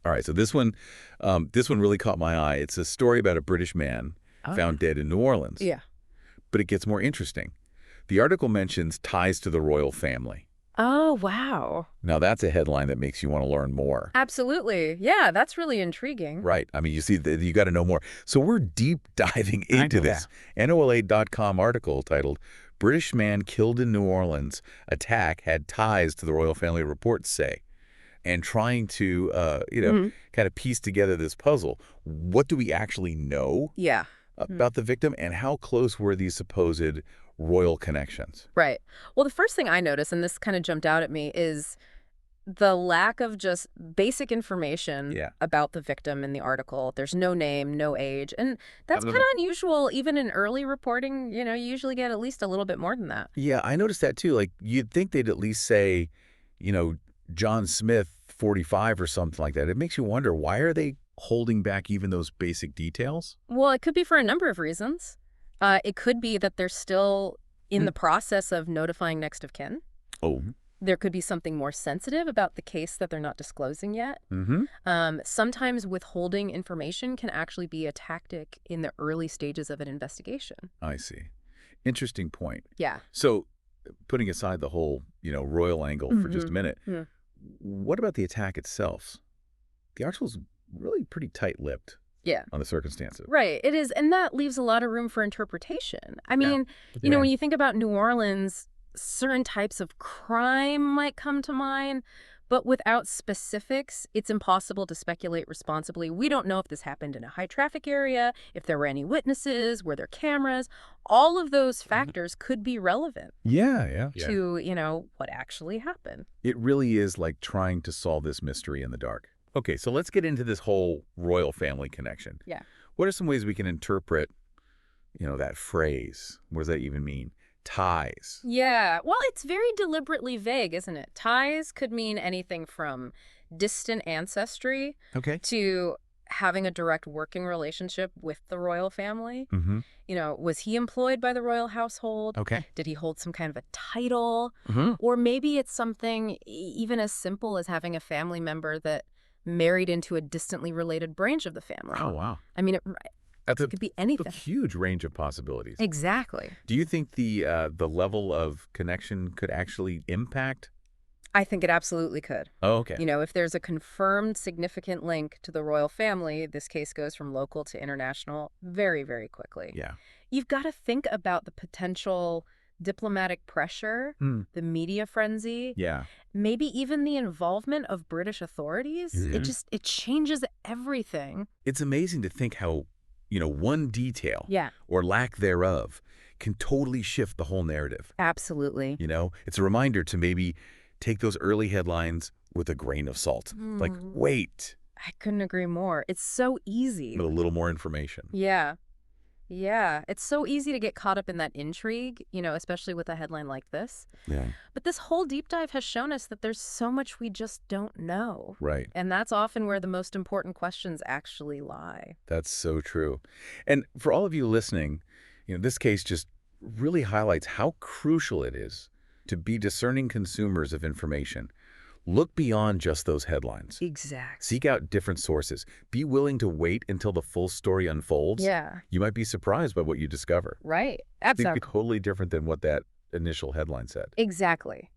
All right, so this one really caught my eye. It's a story about a British man found dead in New Orleans. Yeah. But it gets more interesting. The article mentions ties to the royal family. Oh, wow. Now, that's a headline that makes you want to learn more. Absolutely. Yeah, that's really intriguing. Right. I mean, you see, you got to know more. So we're deep diving into this NOLA.com article titled, British Man Killed in New Orleans, Attack Had Ties to the Royal Family, Reports Say. And trying to, kind of piece together this puzzle. What do we actually know about the victim, and how close were these supposed royal connections? Right. Well, the first thing I noticed, and this kind of jumped out at me, is the lack of just basic information about the victim in the article. There's no name, no age. And that's kind of unusual. Even in early reporting, you usually get at least a little bit more than that. Yeah, I noticed that too. Like, you'd think they'd at least say, John Smith, 45 or something like that. It makes you wonder, why are they holding back even those basic details? Well, it could be for a number of reasons. It could be that they're still in the process of notifying next of kin. Oh. There could be something more sensitive about the case that they're not disclosing yet. Sometimes withholding information can actually be a tactic in the early stages of an investigation. I see. Interesting point. Yeah. So, putting aside the whole, royal angle for just a minute, what about the attack itself? The article's really pretty tight-lipped on the circumstances. Right. It is, and that leaves a lot of room for interpretation. I mean, when you think about New Orleans, certain types of crime might come to mind, but without specifics, it's impossible to speculate responsibly. We don't know if this happened in a high-traffic area, if there were any witnesses, were there cameras. All of those factors could be relevant to, what actually happened. It really is like trying to solve this mystery in the dark. Okay, so let's get into this whole royal family connection. Yeah. What are some ways we can interpret, that phrase? What does that even mean? Ties. Yeah. Well, it's very deliberately vague, isn't it? Ties could mean anything from distant ancestry to having a direct working relationship with the royal family. Was he employed by the royal household? Did he hold some kind of a title? Or maybe it's something even as simple as having a family member that married into a distantly related branch of the family. Oh, wow. I mean, it could be anything. A huge range of possibilities. Exactly. Do you think the level of connection could actually impact? I think it absolutely could. Oh, okay. If there's a confirmed significant link to the royal family, this case goes from local to international very, very quickly. Yeah. You've got to think about the potential diplomatic pressure, the media frenzy, maybe even the involvement of British authorities. It changes everything. It's amazing to think how one detail or lack thereof can totally shift the whole narrative. Absolutely. It's a reminder to maybe take those early headlines with a grain of salt. Like, wait. I couldn't agree more. It's so easy. With a little more information. Yeah. Yeah. It's so easy to get caught up in that intrigue, especially with a headline like this. Yeah. But this whole deep dive has shown us that there's so much we just don't know. Right. And that's often where the most important questions actually lie. That's so true. And for all of you listening, this case just really highlights how crucial it is to be discerning consumers of information. Look beyond just those headlines. Exactly. Seek out different sources. Be willing to wait until the full story unfolds. Yeah. You might be surprised by what you discover. Right. Absolutely. It'd be totally different than what that initial headline said. Exactly.